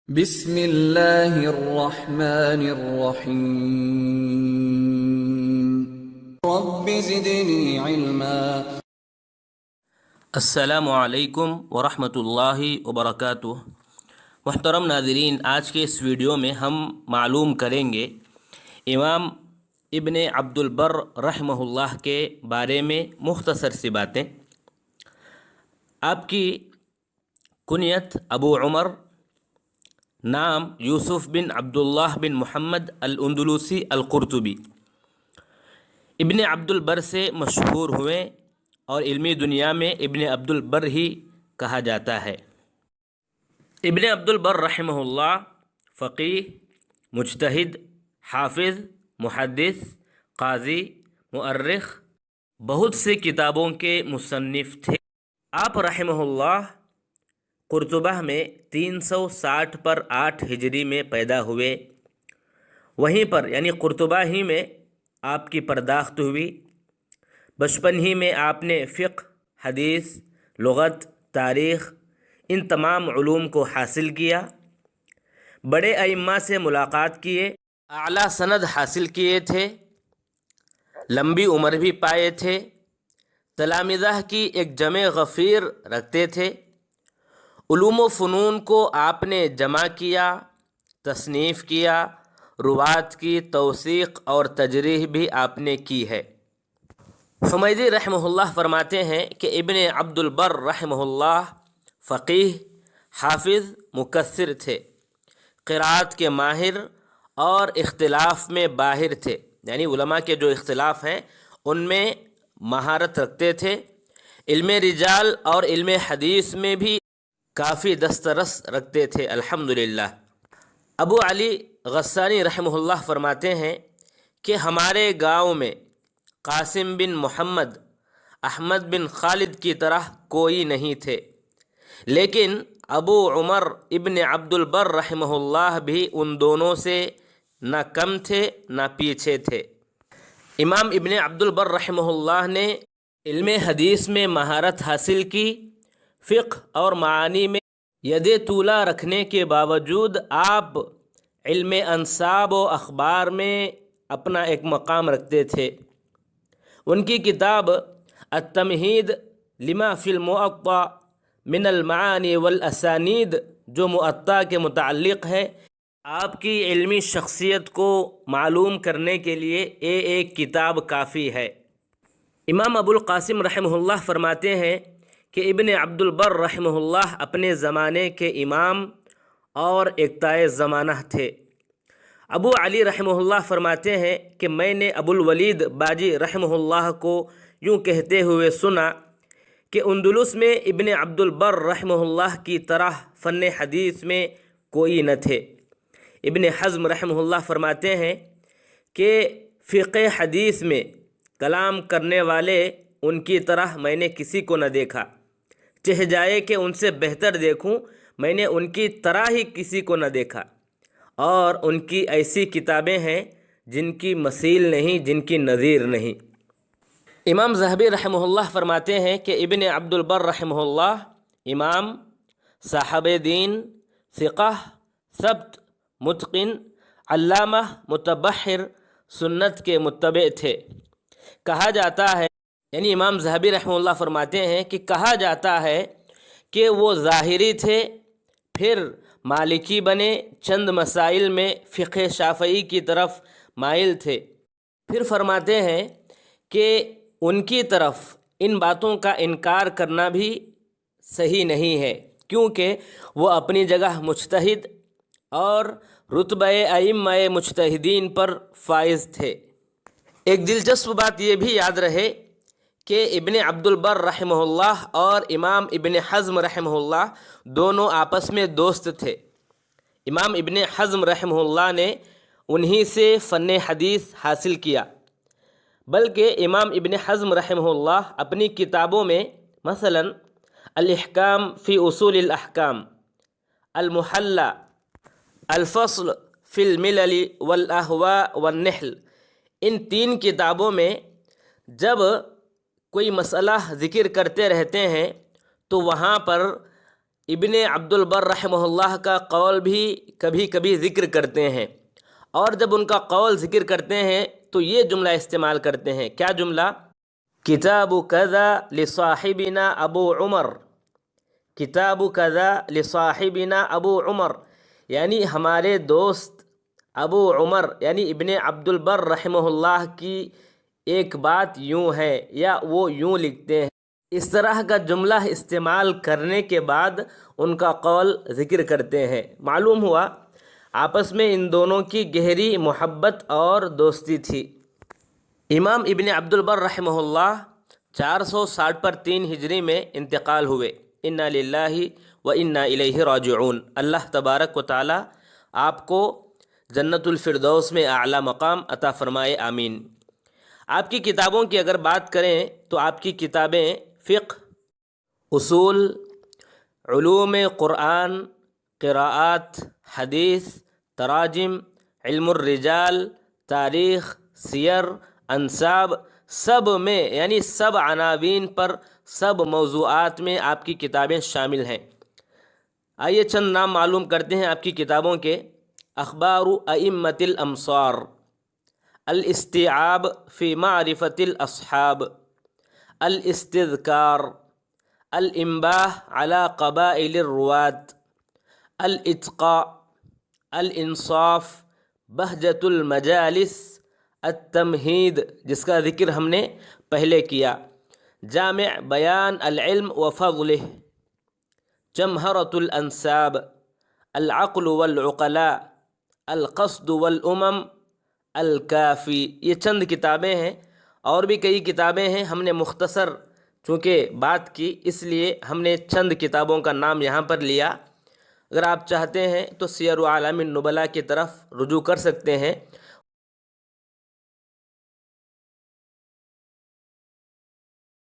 بسم اللہ الرحمن الرحیم رب زدنی علما۔ السلام علیکم ورحمۃ اللہ وبرکاتہ۔ محترم ناظرین، آج کے اس ویڈیو میں ہم معلوم کریں گے امام ابن عبد البر رحمہ اللہ کے بارے میں مختصر سی باتیں۔ آپ کی کنیت ابو عمر، نام یوسف بن عبداللہ بن محمد الاندلسی القرطبی، ابن عبد البر سے مشہور ہوئے اور علمی دنیا میں ابن عبد البر ہی کہا جاتا ہے۔ ابن عبد البر رحمہ اللہ فقیہ، مجتہد، حافظ، محدث، قاضی، مؤرخ، بہت سی کتابوں کے مصنف تھے۔ آپ رحمہ اللہ قرطبہ میں 360 پر 8 ہجری میں پیدا ہوئے۔ وہیں پر یعنی قرطبہ ہی میں آپ کی پرداخت ہوئی۔ بچپن ہی میں آپ نے فقہ، حدیث، لغت، تاریخ، ان تمام علوم کو حاصل کیا۔ بڑے ائمہ سے ملاقات کیے، اعلیٰ سند حاصل کیے تھے، لمبی عمر بھی پائے تھے، تلامذہ کی ایک جمع غفیر رکھتے تھے۔ علوم و فنون کو آپ نے جمع کیا، تصنیف کیا، روات کی توثیق اور تجریح بھی آپ نے کی ہے۔ حمیدی رحمہ اللہ فرماتے ہیں کہ ابن عبد البر رحمہ اللہ فقیہ، حافظ، مکثر تھے، قرات کے ماہر اور اختلاف میں باہر تھے، یعنی علماء کے جو اختلاف ہیں ان میں مہارت رکھتے تھے۔ علم رجال اور علم حدیث میں بھی کافی دسترس رکھتے تھے الحمدللہ۔ ابو علی غسانی رحمہ اللہ فرماتے ہیں کہ ہمارے گاؤں میں قاسم بن محمد، احمد بن خالد کی طرح کوئی نہیں تھے، لیکن ابو عمر ابن عبد البر رحمہ اللہ بھی ان دونوں سے نہ کم تھے نہ پیچھے تھے۔ امام ابن عبد البر رحمہ اللہ نے علم حدیث میں مہارت حاصل کی، فقہ اور معانی میں ید طولہ رکھنے کے باوجود آپ علم انساب و اخبار میں اپنا ایک مقام رکھتے تھے۔ ان کی کتاب التمہید لما فی الموطأ من المعانی والاسانید جو موطأ کے متعلق ہے، آپ کی علمی شخصیت کو معلوم کرنے کے لیے ایک کتاب کافی ہے۔ امام ابو القاسم رحمہ اللہ فرماتے ہیں کہ ابن عبد البر رحمہ اللہ اپنے زمانے کے امام اور اقتائے زمانہ تھے۔ ابو علی رحمہ اللہ فرماتے ہیں کہ میں نے ابو الولید باجی رحمہ اللہ کو یوں کہتے ہوئے سنا کہ اندلس میں ابن عبد البر رحمہ اللہ کی طرح فن حدیث میں کوئی نہ تھے۔ ابن حزم رحمہ اللہ فرماتے ہیں کہ فقہ حدیث میں کلام کرنے والے ان کی طرح میں نے کسی کو نہ دیکھا، چہ جائے کہ ان سے بہتر دیکھوں، میں نے ان کی طرح ہی کسی کو نہ دیکھا۔ اور ان کی ایسی کتابیں ہیں جن کی مثیل نہیں، جن کی نظیر نہیں۔ امام ذہبی رحمہ اللہ فرماتے ہیں کہ ابن عبد البر رحمہ اللہ امام، صاحب دین، ثقہ، ثبت، متقن، علامہ، متبحر، سنت کے متبع تھے۔ کہا جاتا ہے، یعنی امام ذہبی رحمہ اللہ فرماتے ہیں کہ کہا جاتا ہے کہ وہ ظاہری تھے، پھر مالکی بنے، چند مسائل میں فقہ شافعی کی طرف مائل تھے۔ پھر فرماتے ہیں کہ ان کی طرف ان باتوں کا انکار کرنا بھی صحیح نہیں ہے، کیونکہ وہ اپنی جگہ مجتہد اور رتبہ ائمہ مجتہدین پر فائز تھے۔ ایک دلچسپ بات یہ بھی یاد رہے کہ ابن عبد البر رحمہ اللہ اور امام ابن حزم رحمہ اللہ دونوں آپس میں دوست تھے۔ امام ابن حزم رحمہ اللہ نے انہی سے فن حدیث حاصل کیا، بلکہ امام ابن حزم رحمہ اللہ اپنی کتابوں میں مثلا الاحکام فی اصول الاحکام، المحلی، الفصل فی الملل والاہواء والنحل، ان 3 کتابوں میں جب کوئی مسئلہ ذکر کرتے رہتے ہیں تو وہاں پر ابن عبد البر رحمہ اللہ کا قول بھی کبھی کبھی ذکر کرتے ہیں، اور جب ان کا قول ذکر کرتے ہیں تو یہ جملہ استعمال کرتے ہیں. کیا جملہ؟ کتاب کذا لصاحبنا ابو عمر، کتاب کذا لصاحبنا ابو عمر، یعنی ہمارے دوست ابو عمر یعنی ابن عبد البر رحمہ اللہ کی ایک بات یوں ہے، یا وہ یوں لکھتے ہیں. اس طرح کا جملہ استعمال کرنے کے بعد ان کا قول ذکر کرتے ہیں. معلوم ہوا آپس میں ان دونوں کی گہری محبت اور دوستی تھی. امام ابن عبد البر رحمہ اللہ 460 پر 3 ہجری میں انتقال ہوئے. انا للہ و انا الیہ راجعون. اللہ تبارک و تعالی آپ کو جنت الفردوس میں اعلیٰ مقام عطا فرمائے، آمین. آپ کی کتابوں کی اگر بات کریں تو آپ کی کتابیں فقہ، اصول، علوم قرآن، قراءات، حدیث، تراجم، علم الرجال، تاریخ، سیر، انساب، سب میں یعنی سب عناوین پر، سب موضوعات میں آپ کی کتابیں شامل ہیں. آئیے چند نام معلوم کرتے ہیں آپ کی کتابوں کے. اخبار ائمۃ الامصار، الاستیعاب فی معرفۃ الاصحاب، الاستذکار، الانباہ علی قبائل الرواة، الاتقاء، الانصاف، بہجۃ المجالس، التمہید جس کا ذکر ہم نے پہلے کیا، جامع بیان العلم وفضلہ، جمہرۃ الانساب، العقل والعقلاء، القصد والامم، الکافی. یہ چند کتابیں ہیں، اور بھی کئی کتابیں ہیں. ہم نے مختصر چونکہ بات کی اس لیے ہم نے چند کتابوں کا نام یہاں پر لیا. اگر آپ چاہتے ہیں تو سیر اعلام النبلاء کی طرف رجوع کر سکتے ہیں.